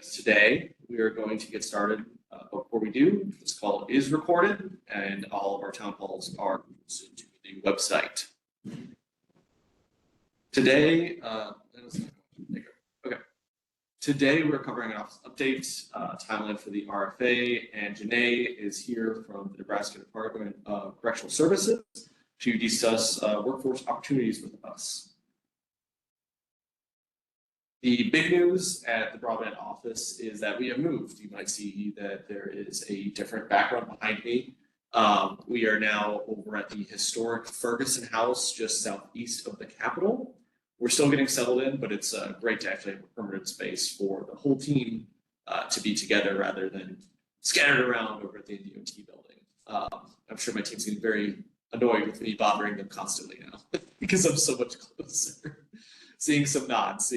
Today, we are going to get started. Before we do, this call is recorded and all of our town halls are posted to the website. Today, Today we're covering an office update, timeline for the RFA, and Janae is here from the Nebraska Department of Correctional Services to discuss workforce opportunities with us. The big news at the broadband office is that we have moved. You might see that there is a different background behind me. We are now over at the historic Ferguson House, just southeast of the Capitol. We're still getting settled in, but it's great to actually have a permanent space for the whole team to be together rather than scattered around over at the NBO building. I'm sure my team's getting very annoyed with me bothering them constantly now because I'm so much closer. Seeing some nods.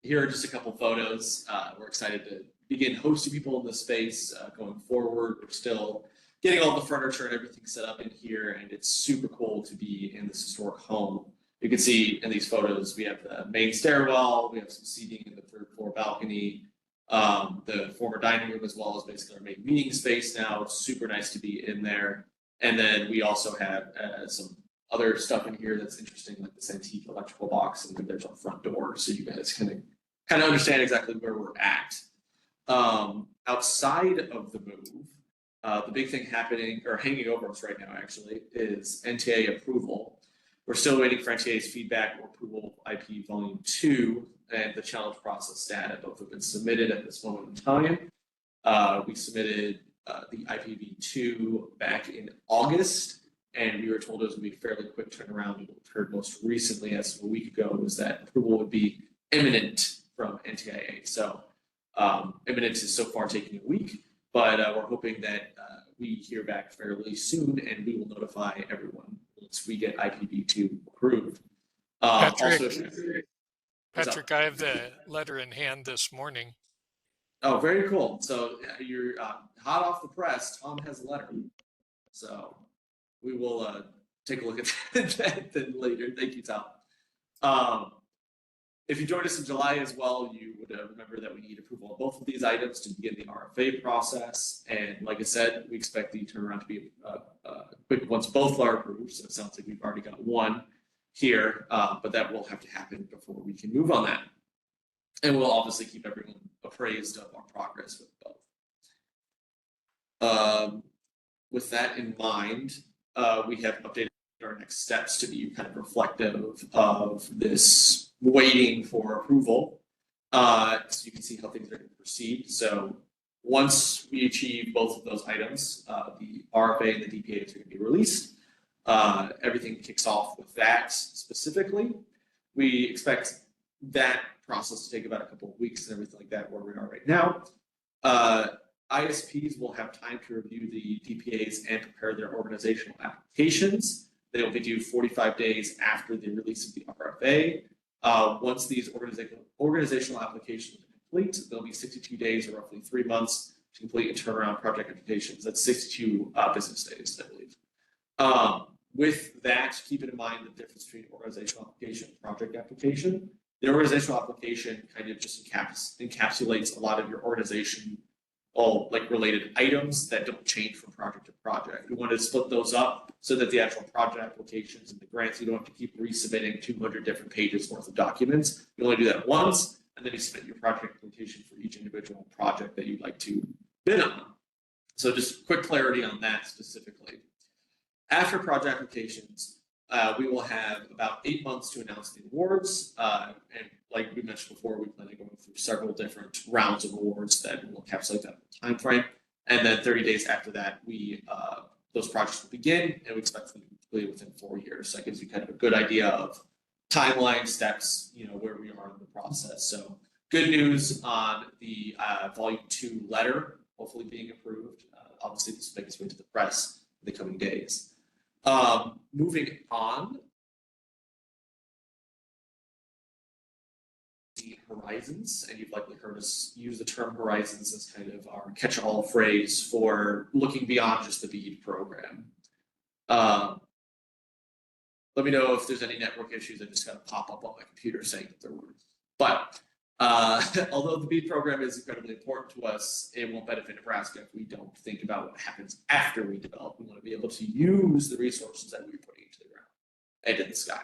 Here are just a couple photos. We're excited to begin hosting people in this space going forward. We're still getting all the furniture and everything set up in here, and it's super cool to be in this historic home. You can see in these photos, we have the main stairwell, we have some seating in the third floor balcony, the former dining room, as well as basically our main meeting space now. It's super nice to be in there. And then we also have some other stuff in here that's interesting, like this antique electrical box, and then there's a front door, so you guys can kind of understand exactly where we're at. Outside of the move, the big thing happening, or hanging over us right now actually, is NTA approval. We're still waiting for NTA's feedback or approval of IP Volume 2 and the challenge process data. Both have been submitted at this moment in time. We submitted the IPv2 back in August, and we were told it was going to be a fairly quick turnaround. What we've heard most recently, as of a week ago, was that approval would be imminent from NTIA. So imminent is so far taking a week, but we're hoping that we hear back fairly soon, and we will notify everyone once we get IPv2 approved. Patrick, I have the letter in hand this morning. Oh, very cool. So you're hot off the press. Tom has a letter. So we will take a look at that then later. Thank you, Tom. If you joined us in July as well, you would remember that we need approval of both of these items to begin the RFA process. And like I said, we expect the turnaround to be quick once both are approved. So it sounds like we've already got one here, but that will have to happen before we can move on that. And we'll obviously keep everyone appraised of our progress with both. With that in mind, we have updated our next steps to be kind of reflective of this waiting for approval. So you can see how things are going to proceed. So once we achieve both of those items, the RFA and the DPA are going to be released. Everything kicks off with that specifically. We expect that process to take about a couple of weeks and everything like that, where we are right now. ISPs will have time to review the DPAs and prepare their organizational applications. They will be due 45 days after the release of the RFA. Once these organizational applications are complete, there'll be 62 days, or roughly 3 months, to complete and turn around project applications. That's 62 business days, I believe. With that, keep in mind the difference between organizational application and project application. The organizational application kind of just encapsulates a lot of your organization, all like related items that don't change from project to project. We want to split those up so that the actual project applications and the grants, you don't have to keep resubmitting 200 different pages worth of documents. You only do that once, and then you submit your project application for each individual project that you'd like to bid on. So just quick clarity on that specifically. After project applications, we will have about 8 months to announce the awards. And like we mentioned before, we plan on going through several different rounds of awards that will encapsulate that time frame. And then 30 days after that, those projects will begin, and we expect them to be completed within 4 years. So that gives you kind of a good idea of timeline, steps, where we are in the process. So good news on the Volume 2 letter, hopefully being approved. Obviously, this will make its way to the press in the coming days. Moving on, the horizons, and you've likely heard us use the term horizons as kind of our catch-all phrase for looking beyond just the BEAD program. Let me know if there's any network issues that just kind of pop up on my computer saying that there were. But Although the BEAD program is incredibly important to us, it won't benefit Nebraska if we don't think about what happens after we develop. We want to be able to use the resources that we're putting into the ground and in the sky.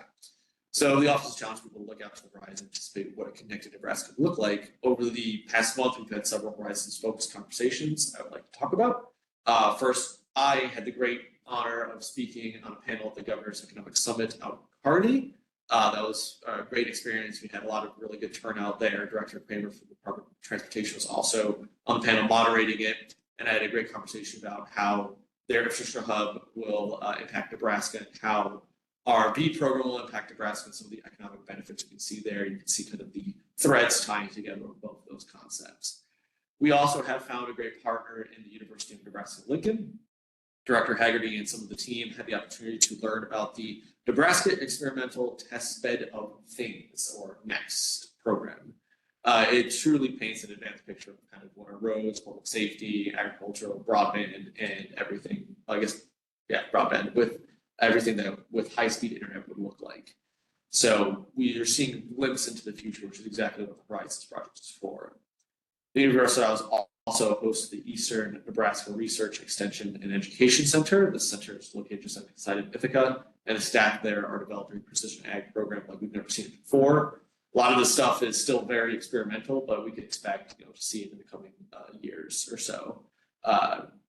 So the office has challenged people to look out to the horizon and anticipate what a connected Nebraska would look like. Over the past month, we've had several horizons-focused conversations I would like to talk about. First, I had the great honor of speaking on a panel at the Governor's Economic Summit out in Kearney. That was a great experience. We had a lot of really good turnout there. Director Kramer from the Department of Transportation was also on the panel moderating it. And I had a great conversation about how their infrastructure hub will impact Nebraska and how our BEAD program will impact Nebraska and some of the economic benefits you can see there. You can see kind of the threads tying together both those concepts. We also have found a great partner in the University of Nebraska-Lincoln. Director Haggerty and some of the team had the opportunity to learn about the Nebraska Experimental Test Bed of Things, or NEXT program. It truly paints an advanced picture of kind of what our roads, public safety, agricultural, broadband, and everything, broadband with everything that with high-speed internet would look like. So we are seeing a glimpse into the future, which is exactly what the Horizons project is for. The University was also hosts the Eastern Nebraska Research Extension and Education Center. The center is located just outside of Ithaca, and the staff there are developing a precision ag program like we've never seen it before. A lot of the stuff is still very experimental, but we can expect to see it in the coming years or so.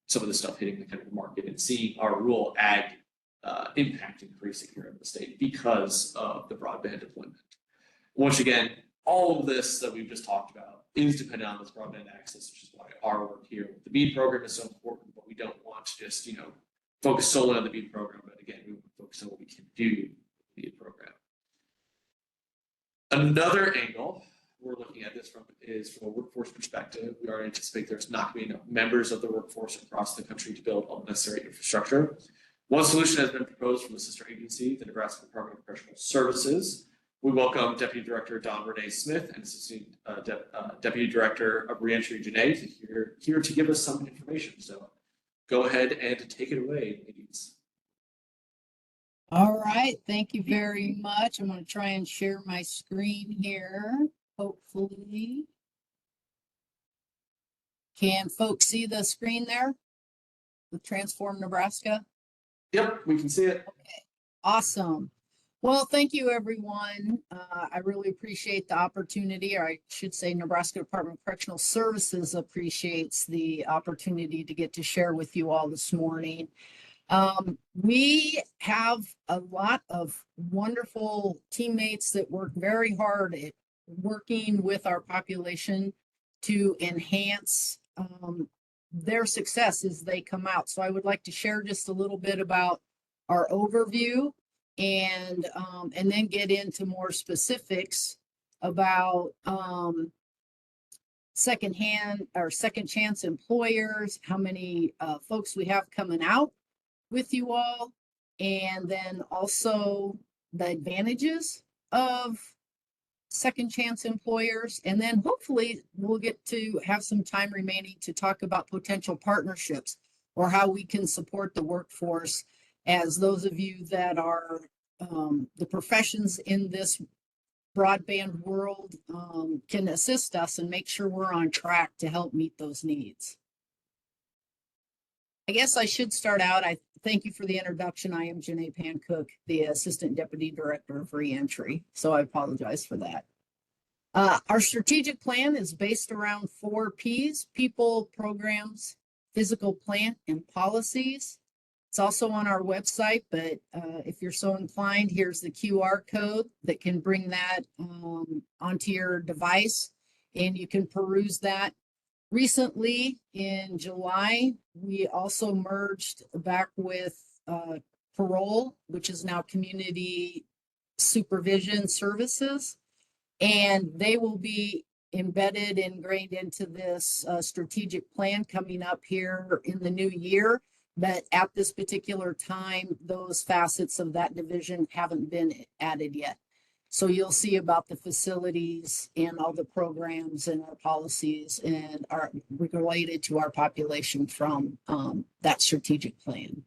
Some of the stuff hitting the kind of market and seeing our rural ag impact increasing here in the state because of the broadband deployment. Once again, all of this that we've just talked about is dependent on this broadband access, which is why our work here with the BEAD program is so important. But we don't want to just focus solely on the BEAD program, but again, we want to focus on what we can do with the BEAD program. Another angle we're looking at this from is from a workforce perspective. We already anticipate there's not going to be enough members of the workforce across the country to build all the necessary infrastructure. One solution has been proposed from the sister agency, the Nebraska Department of Professional Services. We welcome Deputy Director Don Renee Smith and Assistant Deputy Director of Reentry Janae here to give us some information. So go ahead and take it away, ladies. All right, thank you very much. I'm going to try and share my screen here. Hopefully. Can folks see the screen there with Transform Nebraska? Yep, we can see it. Okay, awesome. Well, thank you, everyone. I really appreciate the opportunity, or I should say Nebraska Department of Correctional Services appreciates the opportunity to get to share with you all this morning. We have a lot of wonderful teammates that work very hard at working with our population to enhance their success as they come out. So I would like to share just a little bit about our overview and then get into more specifics about second chance employers, how many folks we have coming out with you all, and then also the advantages of second chance employers. And then hopefully we'll get to have some time remaining to talk about potential partnerships or how we can support the workforce as those of you that are the professions in this broadband world can assist us and make sure we're on track to help meet those needs. I guess I should start out. I thank you for the introduction. I am Janae Pancook, the Assistant Deputy Director of Reentry, so I apologize for that. Our strategic plan is based around 4 Ps: people, programs, physical plant, and policies. It's also on our website, but if you're so inclined, here's the QR code that can bring that onto your device, and you can peruse that. Recently, in July, we also merged back with Parole, which is now Community Supervision Services, and they will be embedded, ingrained into this strategic plan coming up here in the new year. But at this particular time, those facets of that division haven't been added yet. So you'll see about the facilities and all the programs and our policies and are related to our population from that strategic plan.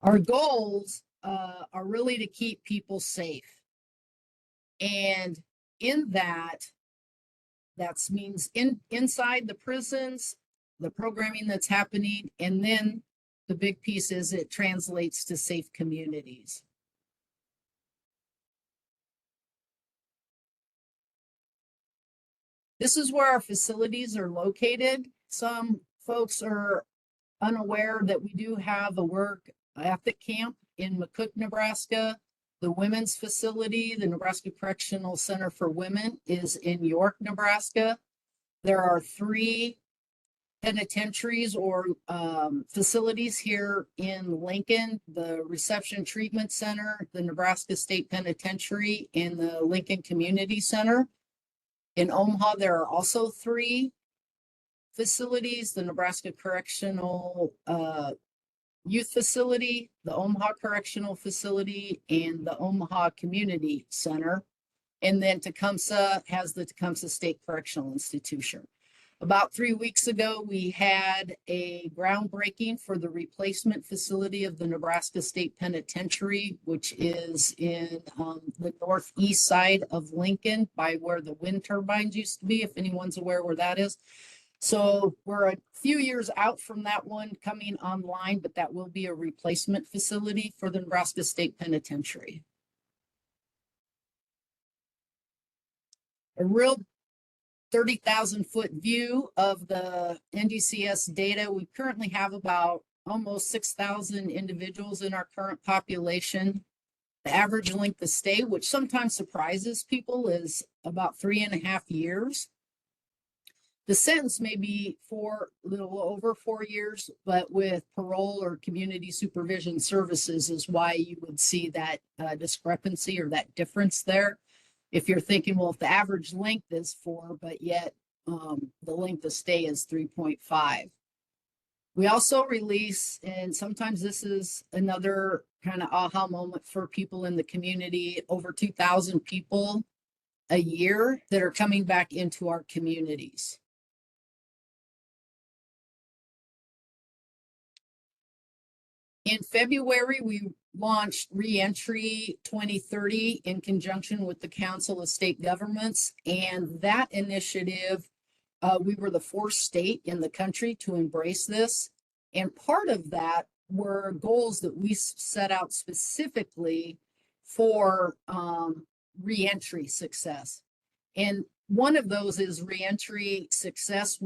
Our goals are really to keep people safe. And in that means inside the prisons, the programming that's happening, and then the big piece is it translates to safe communities. This is where our facilities are located. Some folks are unaware that we do have a work ethic camp in McCook, Nebraska. The women's facility, the Nebraska Correctional Center for Women, is in York, Nebraska. There are 3 penitentiaries or facilities here in Lincoln: the Reception Treatment Center, the Nebraska State Penitentiary, and the Lincoln Community Center. In Omaha, there are also 3 facilities: the Nebraska Correctional Youth Facility, the Omaha Correctional Facility, and the Omaha Community Center. And then Tecumseh has the Tecumseh State Correctional Institution. About 3 weeks ago, we had a groundbreaking for the replacement facility of the Nebraska State Penitentiary, which is in the northeast side of Lincoln by where the wind turbines used to be, if anyone's aware where that is. So we're a few years out from that one coming online, but that will be a replacement facility for the Nebraska State Penitentiary. A real 30,000-foot view of the NDCS data. We currently have about almost 6,000 individuals in our current population. The average length of stay, which sometimes surprises people, is about 3.5 years. The sentence may be a little over 4 years, but with parole or community supervision services is why you would see that discrepancy or that difference there. If you're thinking, well, if the average length is 4, but yet the length of stay is 3.5. We also release, and sometimes this is another kind of aha moment for people in the community, over 2,000 people a year that are coming back into our communities. In February, we launched Reentry 2030 in conjunction with the Council of State Governments. And that initiative, we were the 4th state in the country to embrace this. And part of that were goals that we set out specifically for reentry success. And one of those is reentry success.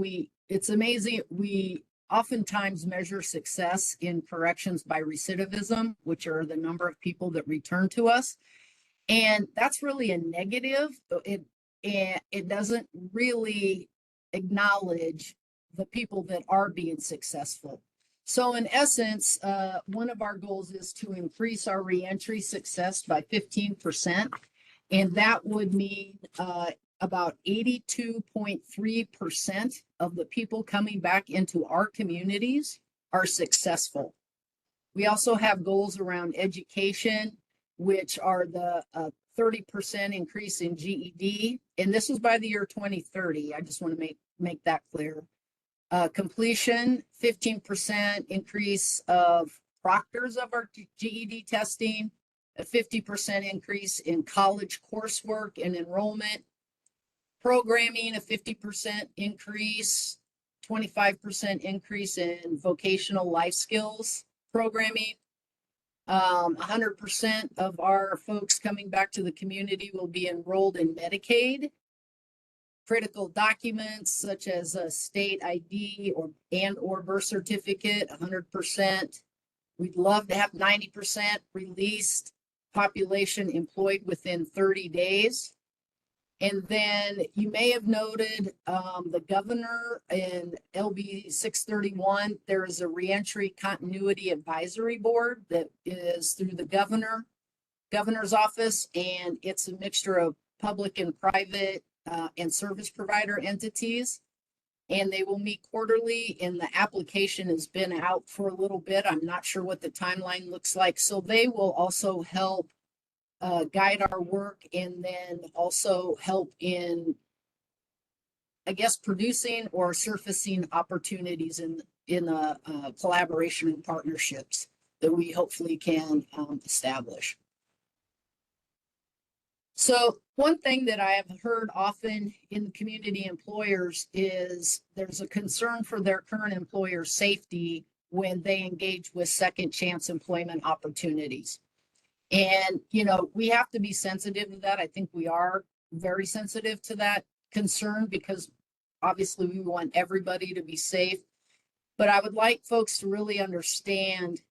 It's amazing. We oftentimes measure success in corrections by recidivism, which are the number of people that return to us. And that's really a negative. It doesn't really acknowledge the people that are being successful. So in essence, one of our goals is to increase our reentry success by 15%. And that would mean about 82.3% of the people coming back into our communities are successful. We also have goals around education, which are the 30% increase in GED. And this is by the year 2030. I just want to make that clear. Completion, 15% increase of proctors of our GED testing, a 50% increase in college coursework and enrollment. Programming, a 50% increase, 25% increase in vocational life skills programming. 100% of our folks coming back to the community will be enrolled in Medicaid. Critical documents such as a state ID or birth certificate, 100%. We'd love to have 90% released population employed within 30 days. And then you may have noted the governor in LB 631, there is a reentry continuity advisory board that is through the governor's office, and it's a mixture of public and private and service provider entities. And they will meet quarterly, and the application has been out for a little bit. I'm not sure what the timeline looks like. So they will also help guide our work, and then also help in, I guess, producing or surfacing opportunities in collaboration and partnerships that we hopefully can establish. So one thing that I have heard often in community employers is there's a concern for their current employer's safety when they engage with second chance employment opportunities. And, we have to be sensitive to that. I think we are very sensitive to that concern because obviously we want everybody to be safe. But I would like folks to really understand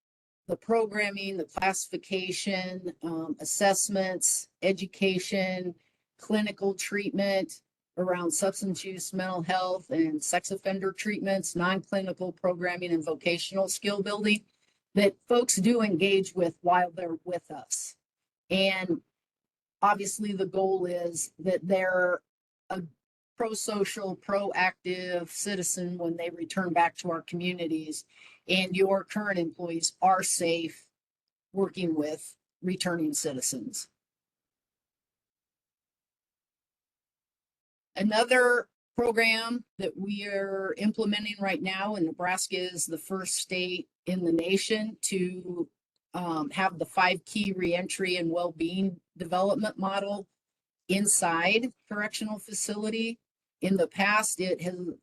the programming, the classification, assessments, education, clinical treatment around substance use, mental health, and sex offender treatments, non-clinical programming, and vocational skill building that folks do engage with while they're with us. And obviously the goal is that they're a pro-social, proactive citizen when they return back to our communities, and your current employees are safe working with returning citizens. Another program that we are implementing right now, and Nebraska is the first state in the nation to have the 5 key reentry and well-being development model inside correctional facility. In the past, it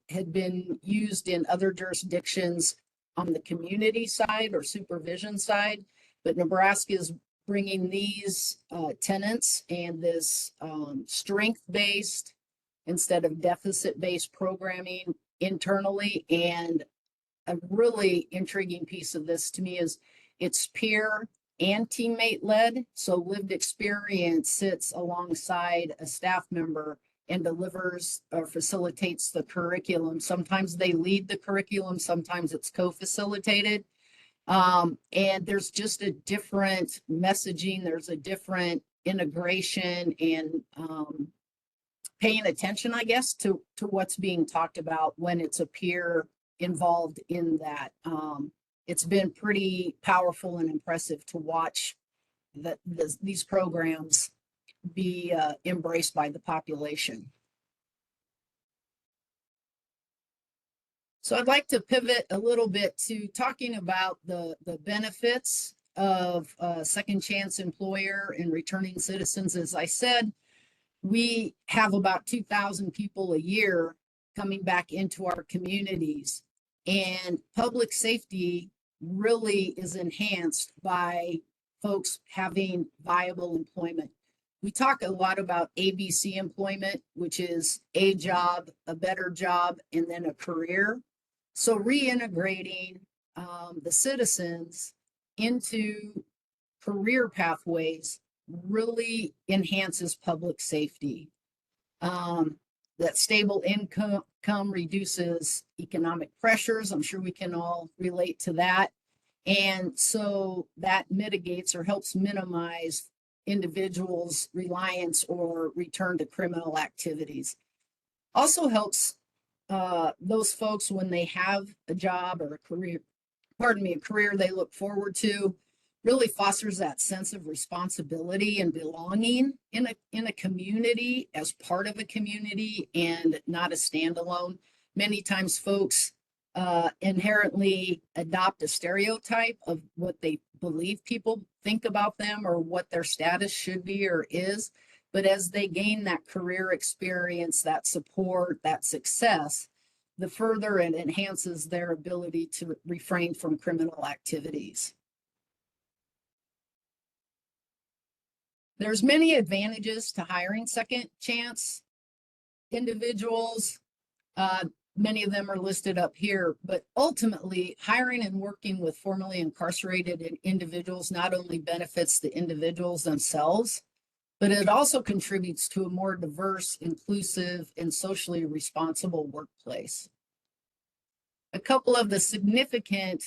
had been used in other jurisdictions on the community side or supervision side, but Nebraska is bringing these tenets and this strength-based instead of deficit-based programming internally. And a really intriguing piece of this to me is it's peer and teammate led. So lived experience sits alongside a staff member and delivers or facilitates the curriculum. Sometimes they lead the curriculum, sometimes it's co-facilitated. And there's just a different messaging, there's a different integration and paying attention, I guess, to what's being talked about when it's a peer involved in that. It's been pretty powerful and impressive to watch these programs be embraced by the population. So I'd like to pivot a little bit to talking about the benefits of second chance employer and returning citizens. As I said, we have about 2,000 people a year coming back into our communities, and public safety really is enhanced by folks having viable employment. We talk a lot about ABC employment, which is a job, a better job, and then a career. So reintegrating the citizens into career pathways really enhances public safety. That stable income reduces economic pressures. I'm sure we can all relate to that. And so that mitigates or helps minimize individuals' reliance or return to criminal activities. Also helps those folks when they have a job or a career they look forward to, really fosters that sense of responsibility and belonging in a community as part of a community and not a standalone. Many times folks inherently adopt a stereotype of what they believe people think about them or what their status should be or is. But as they gain that career experience, that support, that success, the further it enhances their ability to refrain from criminal activities. There's many advantages to hiring second chance individuals. Many of them are listed up here, but ultimately hiring and working with formerly incarcerated individuals not only benefits the individuals themselves, but it also contributes to a more diverse, inclusive, and socially responsible workplace. A couple of the significant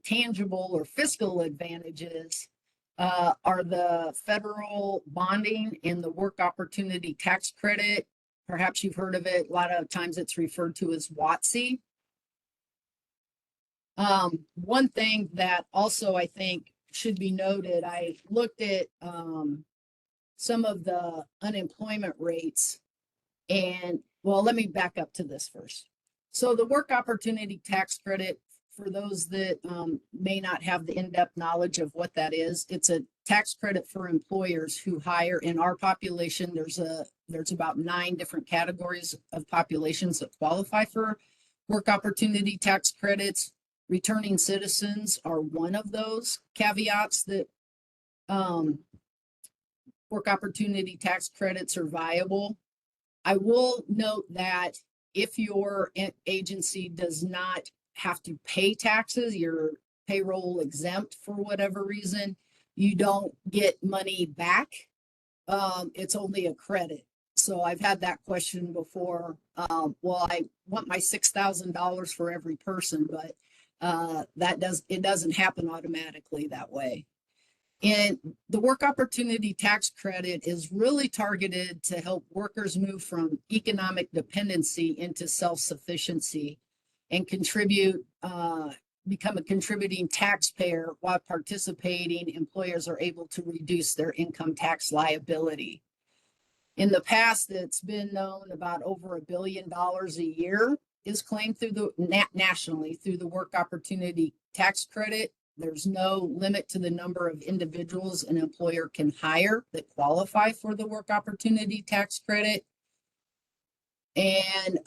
tangible or fiscal advantages are the federal bonding and the work opportunity tax credit. Perhaps you've heard of it. A lot of times it's referred to as WOTC. One thing that also I think should be noted, I looked at some of the unemployment rates, and well, let me back up to this first. So the work opportunity tax credit for those that may not have the in-depth knowledge of what that is, it's a tax credit for employers who hire. In our population, there's about 9 different categories of populations that qualify for work opportunity tax credits. Returning citizens are one of those caveats that work opportunity tax credits are viable. I will note that if your agency does not have to pay taxes, you're payroll exempt for whatever reason, you don't get money back. It's only a credit. So I've had that question before. Well, I want my $6,000 for every person, but it doesn't happen automatically that way. And the work opportunity tax credit is really targeted to help workers move from economic dependency into self-sufficiency and become a contributing taxpayer. While participating employers are able to reduce their income tax liability. In the past, it's been known about over $1 billion a year is claimed through nationally through the work opportunity tax credit. There's no limit to the number of individuals an employer can hire that qualify for the work opportunity tax credit. And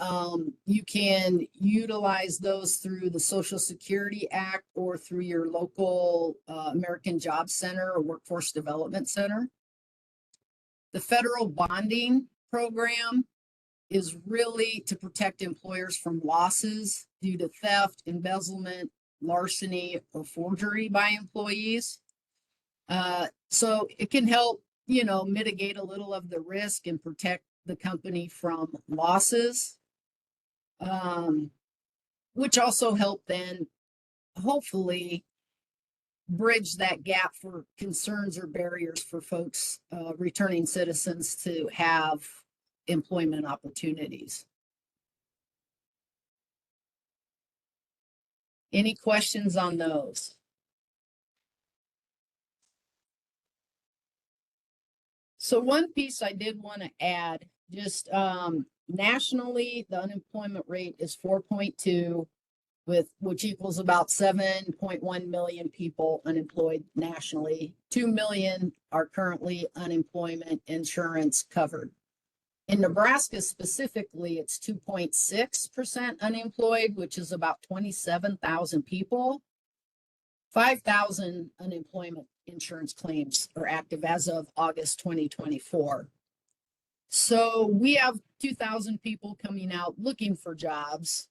you can utilize those through the Social Security Act or through your local American Job Center or Workforce Development Center. The federal bonding program is really to protect employers from losses due to theft, embezzlement, larceny, or forgery by employees. So it can help, mitigate a little of the risk and protect the company from losses, which also help then hopefully bridge that gap for concerns or barriers for folks, returning citizens to have employment opportunities. Any questions on those? So one piece I did want to add, just nationally, the unemployment rate is 4.2, which equals about 7.1 million people unemployed nationally. 2 million are currently unemployment insurance covered. In Nebraska specifically, it's 2.6% unemployed, which is about 27,000 people. 5,000 unemployment insurance claims are active as of August 2024. So we have 2,000 people coming out looking for jobs.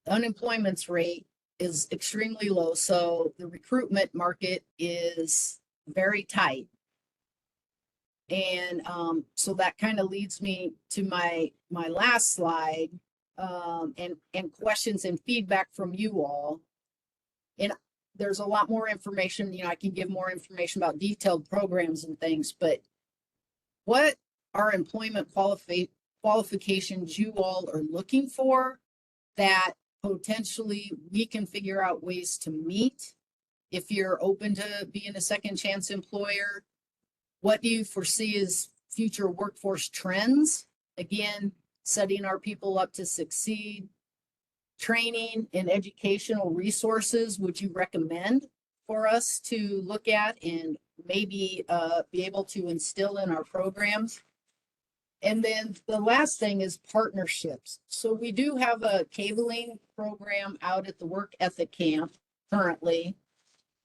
The unemployment rate is extremely low, so the recruitment market is very tight. And so that kind of leads me to my last slide, and questions and feedback from you all. And there's a lot more information, I can give more information about detailed programs and things, but what are employment qualifications you all are looking for that potentially we can figure out ways to meet if you're open to being a second chance employer? What do you foresee as future workforce trends? Again, setting our people up to succeed. Training and educational resources would you recommend for us to look at and maybe be able to instill in our programs? And then the last thing is partnerships. So we do have a cabling program out at the Work Ethic Camp currently.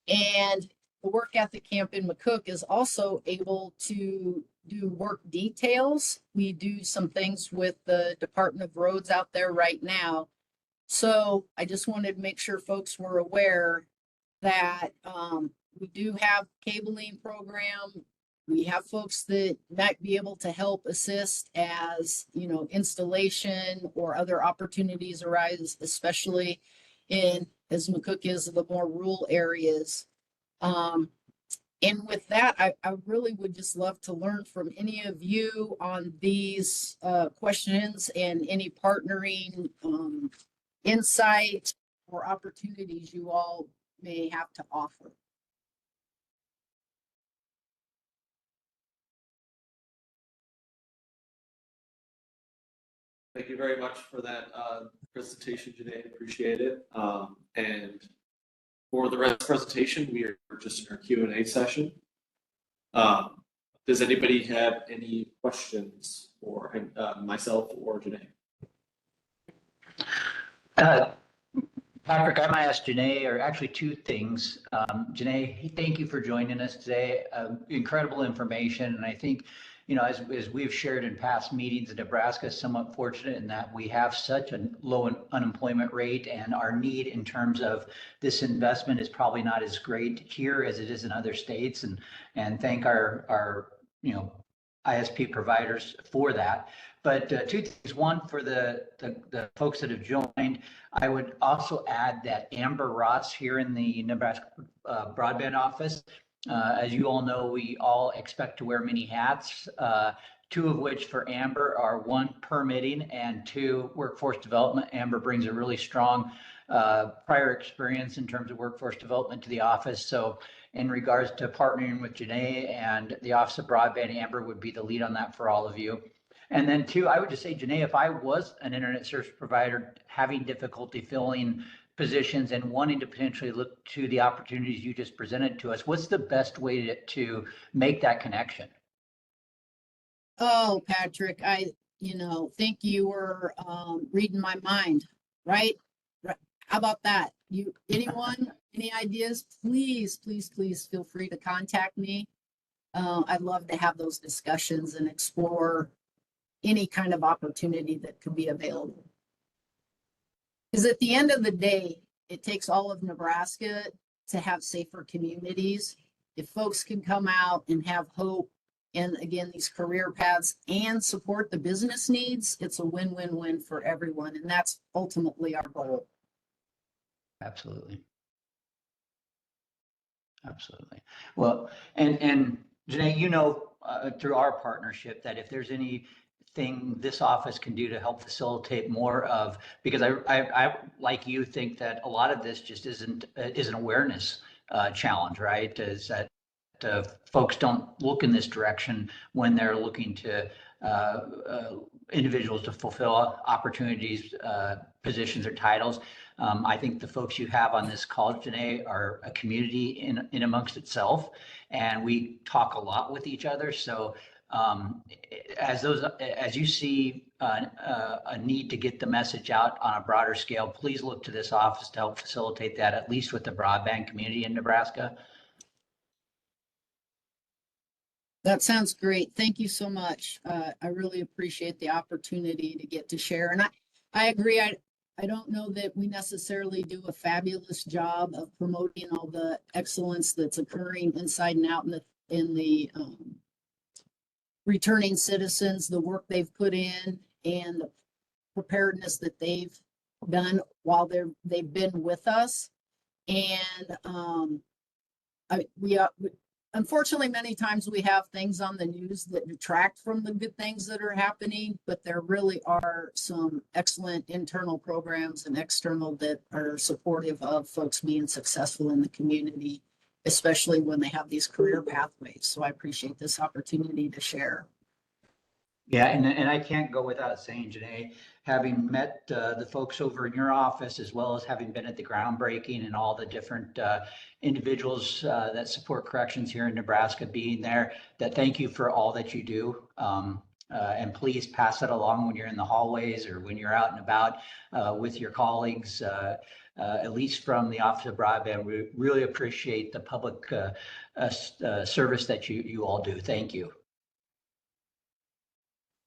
And the Work Ethic Camp in McCook is also able to do work details. We do some things with the Department of Roads out there right now. So I just wanted to make sure folks were aware that we do have cabling program. We have folks that might be able to help assist as, installation or other opportunities arise, especially as McCook is, the more rural areas. And with that, I really would just love to learn from any of you on these questions and any partnering insight or opportunities you all may have to offer. Thank you very much for that presentation, Janae. Appreciate it. And for the rest of the presentation, we are just in our Q&A session. Does anybody have any questions for myself or Janae? Patrick, I might ask Janae, or actually two things. Janae, thank you for joining us today. Incredible information. And I think, as we've shared in past meetings, Nebraska is somewhat fortunate in that we have such a low unemployment rate, and our need in terms of this investment is probably not as great here as it is in other states. And thank our ISP providers for that. But two things. One, for the folks that have joined, I would also add that Amber Ross here in the Nebraska broadband office, as you all know, we all expect to wear many hats, two of which for Amber are one, permitting, and two, workforce development. Amber brings a really strong prior experience in terms of workforce development to the office. So in regards to partnering with Janae and the Office of Broadband, Amber would be the lead on that for all of you. And then two, I would just say, Janae, if I was an internet service provider having difficulty filling positions and wanting to potentially look to the opportunities you just presented to us, what's the best way to make that connection? Oh, Patrick, I think you were reading my mind, right? How about that? Anyone, any ideas? Please, please, please feel free to contact me. I'd love to have those discussions and explore any kind of opportunity that could be available. Because at the end of the day, it takes all of Nebraska to have safer communities. If folks can come out and have hope and, again, these career paths and support the business needs, it's a win-win-win for everyone. And that's ultimately our goal. Absolutely. Absolutely. Well, and Janae, through our partnership, that if there's anything this office can do to help facilitate more of, because I like you think that a lot of this just is an awareness challenge, right? Is that folks don't look in this direction when they're looking to individuals to fulfill opportunities, positions, or titles. I think the folks you have on this call, Janae, are a community in amongst itself, and we talk a lot with each other. So as you see a need to get the message out on a broader scale, please look to this office to help facilitate that, at least with the broadband community in Nebraska. That sounds great. Thank you so much. I really appreciate the opportunity to get to share. And I agree. I don't know that we necessarily do a fabulous job of promoting all the excellence that's occurring inside and out in the returning citizens, the work they've put in, and the preparedness that they've done while they've been with us. And unfortunately, many times we have things on the news that detract from the good things that are happening, but there really are some excellent internal programs and external that are supportive of folks being successful in the community, especially when they have these career pathways. So I appreciate this opportunity to share. Yeah, and I can't go without saying, Janae, having met the folks over in your office, as well as having been at the groundbreaking and all the different individuals that support corrections here in Nebraska being there, that thank you for all that you do. And please pass it along when you're in the hallways or when you're out and about with your colleagues. At least from the Office of Broadband, we really appreciate the public service that you all do. Thank you.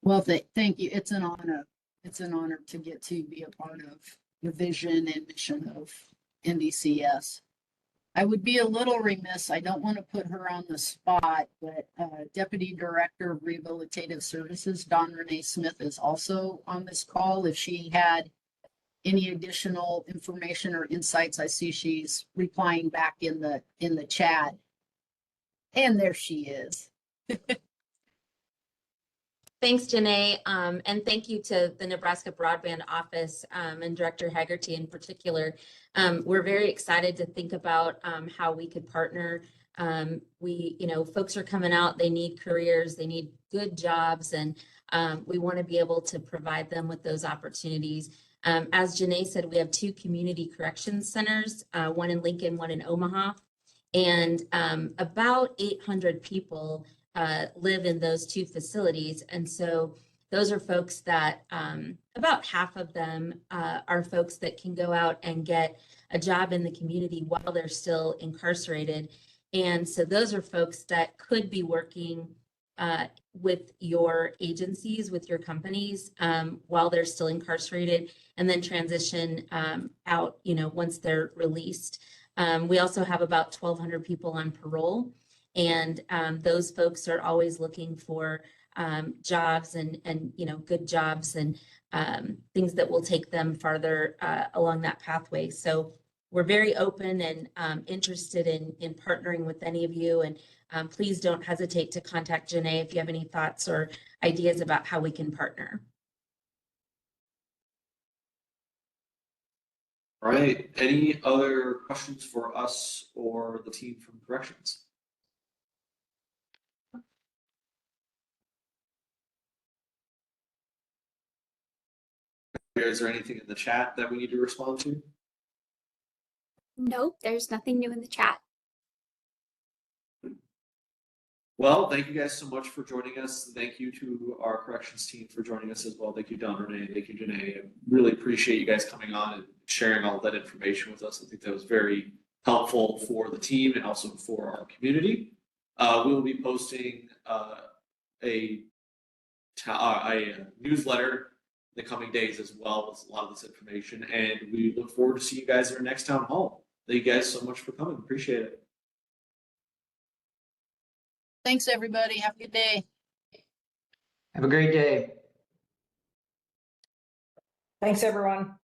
Well, thank you. It's an honor. It's an honor to get to be a part of the vision and mission of NDCS. I would be a little remiss. I don't want to put her on the spot, but Deputy Director of Rehabilitative Services, Dawn Renee Smith, is also on this call. If she had any additional information or insights, I see she's replying back in the chat. And there she is. Thanks, Janae, and thank you to the Nebraska Broadband Office and Director Haggerty in particular. We're very excited to think about how we could partner. Folks are coming out, they need careers, they need good jobs, and We want to be able to provide them with those opportunities. As Janae said, we have 2 community corrections centers, one in Lincoln, one in Omaha. And about 800 people live in those 2 facilities. And so those are folks that about half of them are folks that can go out and get a job in the community while they're still incarcerated. And so those are folks that could be working with your agencies, with your companies while they're still incarcerated, and then transition out, once they're released. We also have about 1,200 people on parole, and those folks are always looking for jobs and good jobs and things that will take them farther along that pathway. So we're very open and interested in partnering with any of you, and please don't hesitate to contact Janae if you have any thoughts or ideas about how we can partner. All right, any other questions for us or the team from corrections? Is there anything in the chat that we need to respond to? Nope, there's nothing new in the chat. Well, thank you guys so much for joining us. Thank you to our corrections team for joining us as well. Thank you, Don Renee. Thank you, Janae. I really appreciate you guys coming on and sharing all that information with us. I think that was very helpful for the team and also for our community. We will be posting a newsletter in the coming days as well with a lot of this information. And we look forward to seeing you guys at our next town hall. Thank you guys so much for coming. Appreciate it. Thanks, everybody. Have a good day. Have a great day. Thanks, everyone.